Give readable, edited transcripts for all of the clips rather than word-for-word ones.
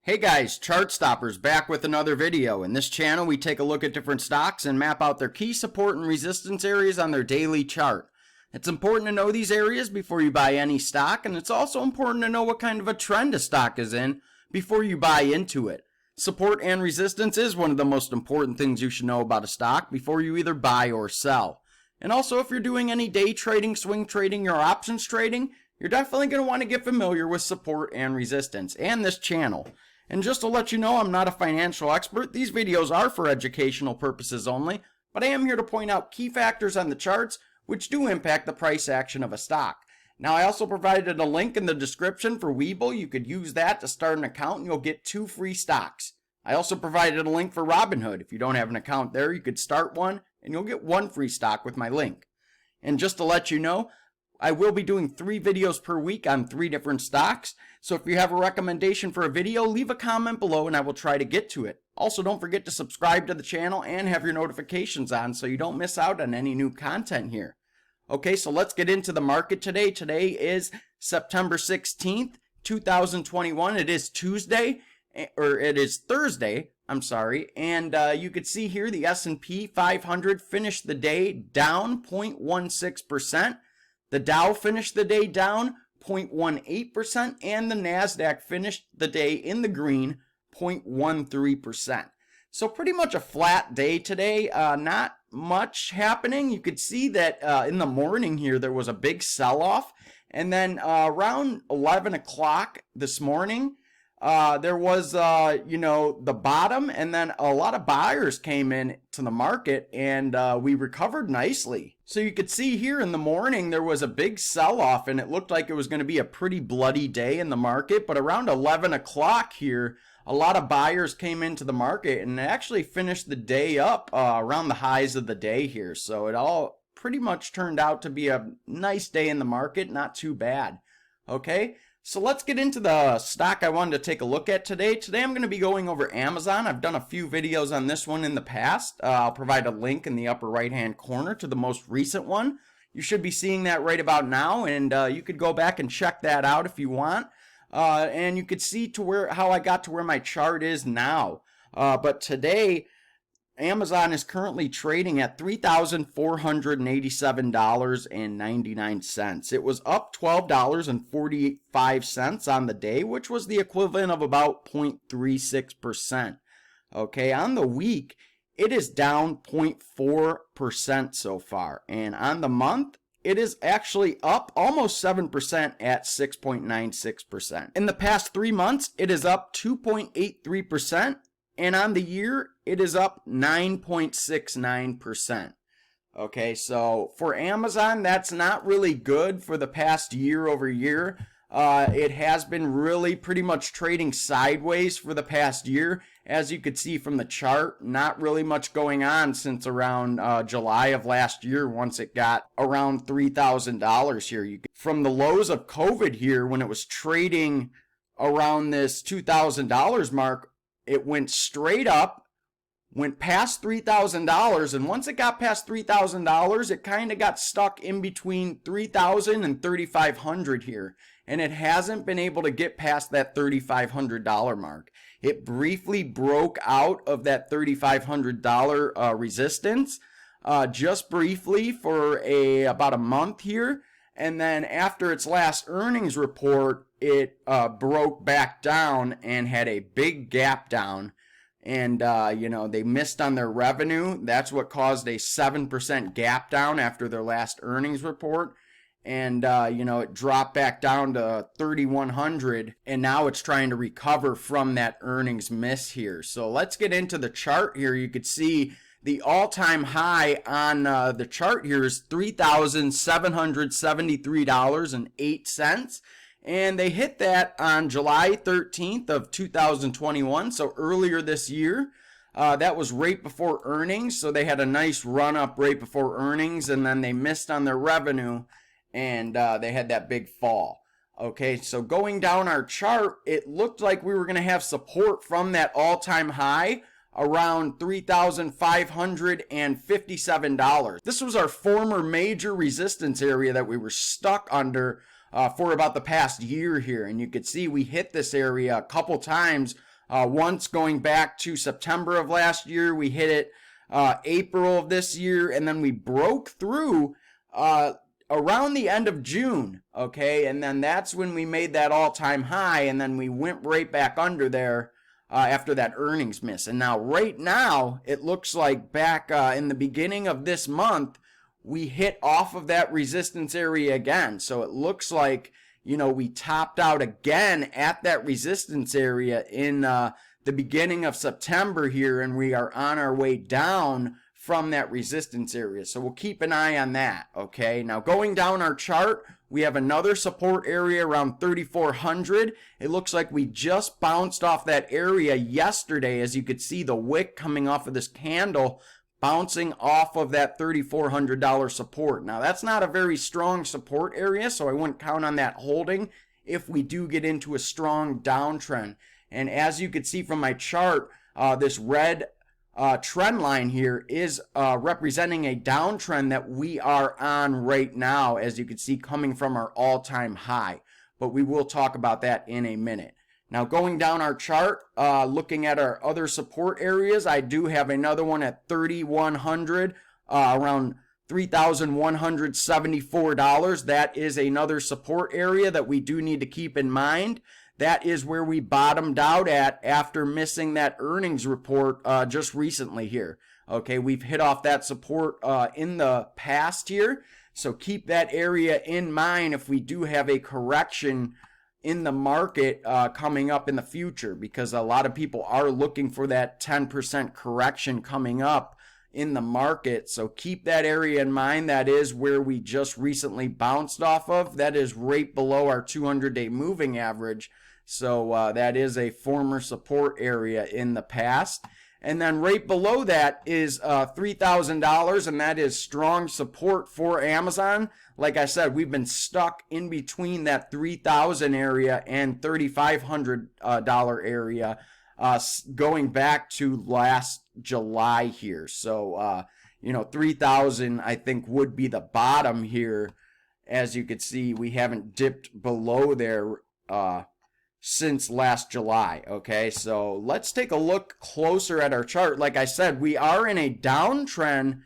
Hey guys, Chart Stoppers back with another video. In this channel we take a look at different stocks and map out their key support and resistance areas on their daily chart. It's important to know these areas before you buy any stock, and it's also important to know what kind of a trend a stock is in before you buy into it. Support and resistance is one of the most important things you should know about a stock before you either buy or sell. And also, if you're doing any day trading, swing trading, or options trading, you're definitely going to want to get familiar with support and resistance and this channel. And just to let you know, I'm not a financial expert. These videos are for educational purposes only, but I am here to point out key factors on the charts which do impact the price action of a stock. Now, I also provided a link in the description for Webull. You could use that to start an account and you'll get 2 free stocks. I also provided a link for Robinhood. If you don't have an account there, you could start one and you'll get 1 free stock with my link. And just to let you know, I will be doing 3 videos per week on 3 different stocks. So if you have a recommendation for a video, leave a comment below and I will try to get to it. Also, don't forget to subscribe to the channel and have your notifications on so you don't miss out on any new content here. Okay, so let's get into the market today. Today is September 16th, 2021. It is Tuesday, or it is Thursday, I'm sorry. And you could see here the S&P 500 finished the day down 0.16%. The Dow finished the day down 0.18%, and the NASDAQ finished the day in the green 0.13%. So pretty much a flat day today, not much happening. You could see that in the morning here there was a big sell-off, and then around 11 o'clock this morning there was the bottom, and then a lot of buyers came in to the market, and we recovered nicely. So you could see here in the morning there was a big sell-off, and it looked like it was going to be a pretty bloody day in the market. But around 11 o'clock here, a lot of buyers came into the market and actually finished the day up around the highs of the day here. So it all pretty much turned out to be a nice day in the market, not too bad. Okay, so let's get into the stock I wanted to take a look at today. Today I'm going to be going over Amazon. I've done a few videos on this one in the past. I'll provide a link in the upper right hand corner to the most recent one. You should be seeing that right about now, and you could go back and check that out if you want. And you could see how I got to where my chart is now. But today, Amazon is currently trading at $3,487.99. It was up $12.45 on the day, which was the equivalent of about 0.36%. Okay, on the week, it is down 0.4% so far. And on the month, it is actually up almost 7% at 6.96%. In the past 3 months, it is up 2.83%. And on the year, it is up 9.69%. Okay, so for Amazon, that's not really good for the past year over year. It has been really pretty much trading sideways for the past year. As you could see from the chart, not really much going on since around July of last year, once it got around $3,000 here. From the lows of COVID here, when it was trading around this $2,000 mark, it went straight up, went past $3,000, and once it got past $3,000, it kind of got stuck in between $3,000 and $3,500 here, and it hasn't been able to get past that $3,500 mark. It briefly broke out of that $3,500 resistance, just briefly for about a month here, and then after its last earnings report, it broke back down and had a big gap down. And, they missed on their revenue. That's what caused a 7% gap down after their last earnings report. And, it dropped back down to 3,100. And now it's trying to recover from that earnings miss here. So let's get into the chart here. You could see the all-time high on the chart here is $3,773.08. And they hit that on July 13th of 2021, so earlier this year. That was right before earnings, so they had a nice run up right before earnings, and then they missed on their revenue, and they had that big fall. Okay, so going down our chart, it looked like we were going to have support from that all-time high around $3,557. This was our former major resistance area that we were stuck under for about the past year here, and you could see we hit this area a couple times once going back to September of last year. We hit it April of this year, and then we broke through around the end of June, okay? And then that's when we made that all-time high, and then we went right back under there after that earnings miss. And now, right now, it looks like back in the beginning of this month, we hit off of that resistance area again. So it looks like, you know, we topped out again at that resistance area in the beginning of September here, and we are on our way down from that resistance area. So we'll keep an eye on that, okay? Now going down our chart, we have another support area around 3,400. It looks like we just bounced off that area yesterday. As you could see, the wick coming off of this candle bouncing off of that $3,400 support. Now that's not a very strong support area, so I wouldn't count on that holding if we do get into a strong downtrend. And as you can see from my chart, this red trend line here is representing a downtrend that we are on right now, as you can see, coming from our all-time high. But we will talk about that in a minute. Now going down our chart, looking at our other support areas, I do have another one at 3,100, around $3,174. That is another support area that we do need to keep in mind. That is where we bottomed out at after missing that earnings report just recently here. Okay, we've hit off that support in the past here. So keep that area in mind if we do have a correction in the market coming up in the future, because a lot of people are looking for that 10% correction coming up in the market. So keep that area in mind. That is where we just recently bounced off of. That is right below our 200-day moving average. So that is a former support area in the past. And then right below that is $3,000, and that is strong support for Amazon. Like I said, we've been stuck in between that $3,000 area and $3,500 area going back to last July here. So, you know, 3,000 I think would be the bottom here. As you can see, we haven't dipped below there since last July. Okay, so let's take a look closer at our chart. Like I said, we are in a downtrend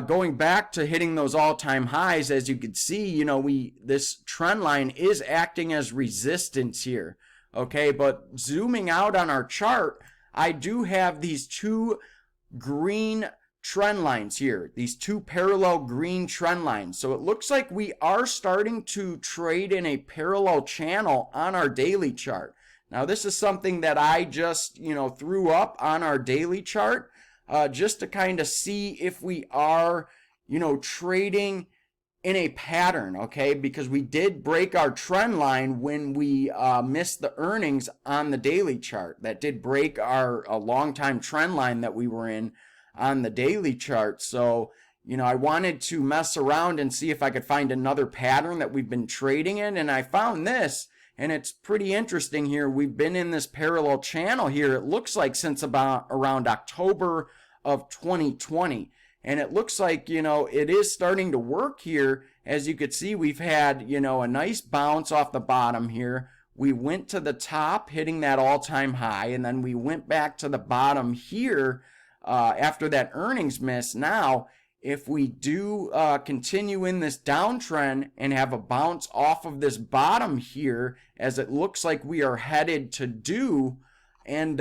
going back to hitting those all-time highs. As you can see, you know, this trend line is acting as resistance here. Okay, but zooming out on our chart, I do have these two green trend lines here, these two parallel green trend lines. So it looks like we are starting to trade in a parallel channel on our daily chart. Now this is something that I just, you know, threw up on our daily chart just to kind of see if we are, you know, trading in a pattern, okay? Because we did break our trend line when we missed the earnings on the daily chart. That did break our long-time trend line that we were in on the daily chart. So, you know, I wanted to mess around and see if I could find another pattern that we've been trading in, and I found this, and it's pretty interesting here. We've been in this parallel channel here, it looks like, since about around October of 2020. And it looks like, you know, it is starting to work here. As you could see, we've had, you know, a nice bounce off the bottom here. We went to the top, hitting that all-time high, and then we went back to the bottom here after that earnings miss. Now, if we do continue in this downtrend and have a bounce off of this bottom here, as it looks like we are headed to do, and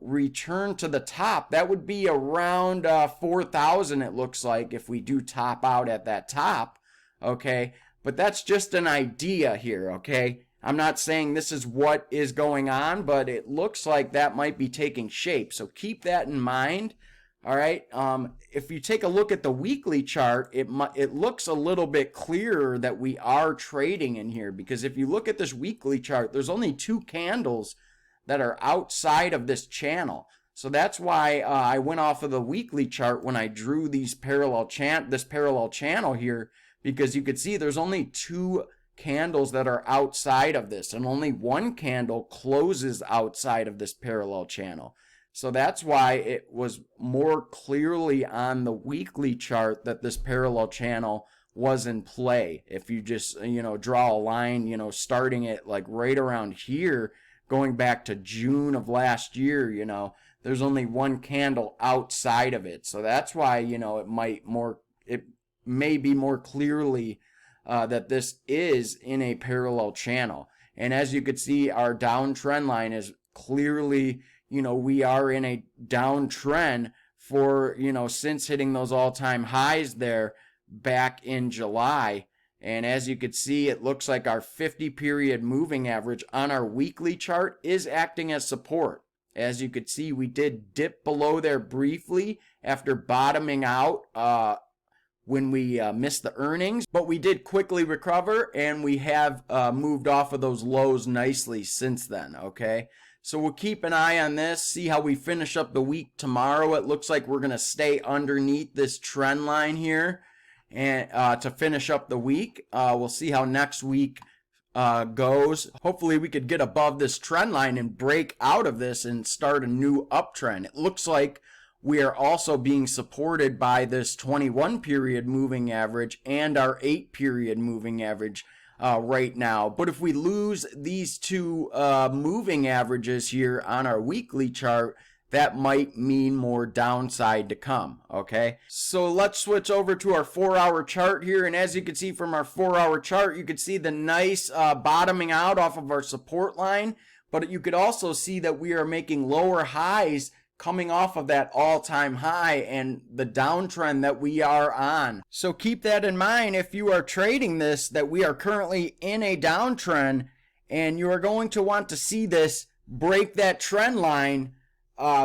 return to the top, that would be around 4,000, it looks like, if we do top out at that top, okay? But that's just an idea here, okay? I'm not saying this is what is going on, but it looks like that might be taking shape. So keep that in mind. All right. If you take a look at the weekly chart, it looks a little bit clearer that we are trading in here, because if you look at this weekly chart, there's only two candles that are outside of this channel. So that's why I went off of the weekly chart when I drew these parallel channel here, because you could see there's only two candles that are outside of this, and only one candle closes outside of this parallel channel. So that's why it was more clearly on the weekly chart that this parallel channel was in play. If you just, you know, draw a line, you know, starting it like right around here, going back to June of last year, there's only one candle outside of it. So that's why, it may be more clearly that this is in a parallel channel. And as you can see, our downtrend line is clearly, we are in a downtrend for, since hitting those all-time highs there back in July. And as you can see, it looks like our 50-period moving average on our weekly chart is acting as support. As you can see, we did dip below there briefly after bottoming out when we missed the earnings, but we did quickly recover, and we have moved off of those lows nicely since then, okay? So we'll keep an eye on this, see how we finish up the week tomorrow. It looks like we're going to stay underneath this trend line here and to finish up the week. We'll see how next week goes. Hopefully we could get above this trend line and break out of this and start a new uptrend. It looks like we are also being supported by this 21-period moving average and our 8-period moving average right now. But if we lose these two moving averages here on our weekly chart, that might mean more downside to come, okay? So let's switch over to our 4-hour chart here, and as you can see from our 4-hour chart, you can see the nice bottoming out off of our support line, but you could also see that we are making lower highs coming off of that all-time high and the downtrend that we are on. So keep that in mind if you are trading this, that we are currently in a downtrend, and you are going to want to see this break that trend line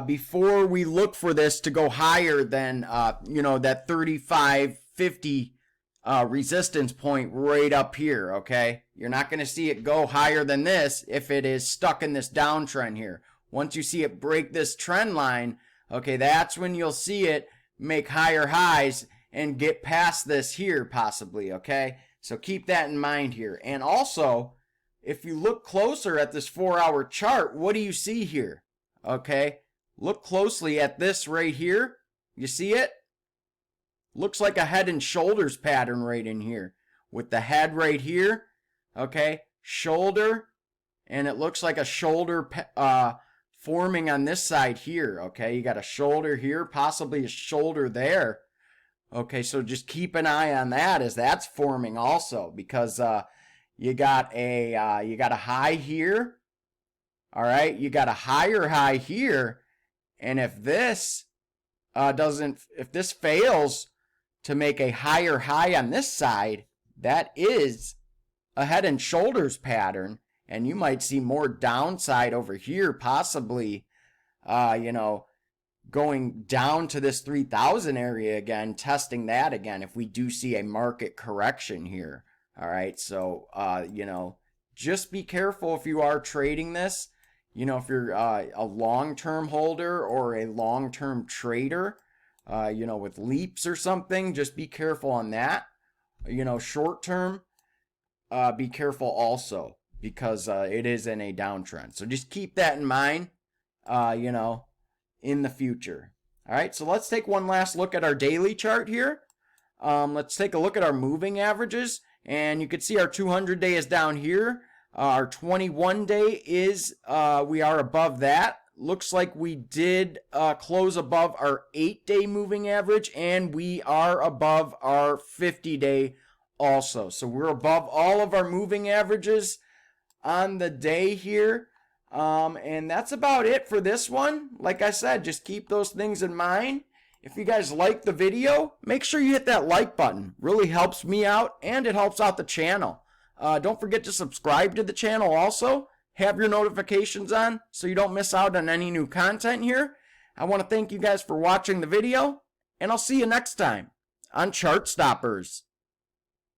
before we look for this to go higher than that 35.50 resistance point right up here, okay? You're not going to see it go higher than this if it is stuck in this downtrend here. Once you see it break this trend line, okay, that's when you'll see it make higher highs and get past this here possibly, okay? So keep that in mind here. And also, if you look closer at this 4-hour chart, what do you see here? Okay, look closely at this right here. You see it? Looks like a head and shoulders pattern right in here with the head right here, okay, shoulder, and it looks like a shoulder forming on this side here, okay? You got a shoulder here, possibly a shoulder there. Okay, so just keep an eye on that as that's forming also, because you got a high here. All right, you got a higher high here, and if this if this fails to make a higher high on this side, that is a head and shoulders pattern. And you might see more downside over here, possibly, going down to this 3,000 area again, testing that again if we do see a market correction here. All right, so, just be careful if you are trading this. If you're a long-term holder or a long-term trader, with leaps or something, just be careful on that. Short-term, be careful also, because it is in a downtrend. So just keep that in mind, in the future. All right, so let's take one last look at our daily chart here. Let's take a look at our moving averages, and you can see our 200-day is down here. Our 21-day is, we are above that. Looks like we did close above our 8-day moving average, and we are above our 50-day also. So we're above all of our moving averages on the day here, and that's about it for this one. Like I said, just keep those things in mind. If you guys like the video, make sure you hit that like button. Really helps me out, and it helps out the channel. Don't forget to subscribe to the channel also. Have your notifications on so you don't miss out on any new content here. I want to thank you guys for watching the video, and I'll see you next time on Chart Stoppers.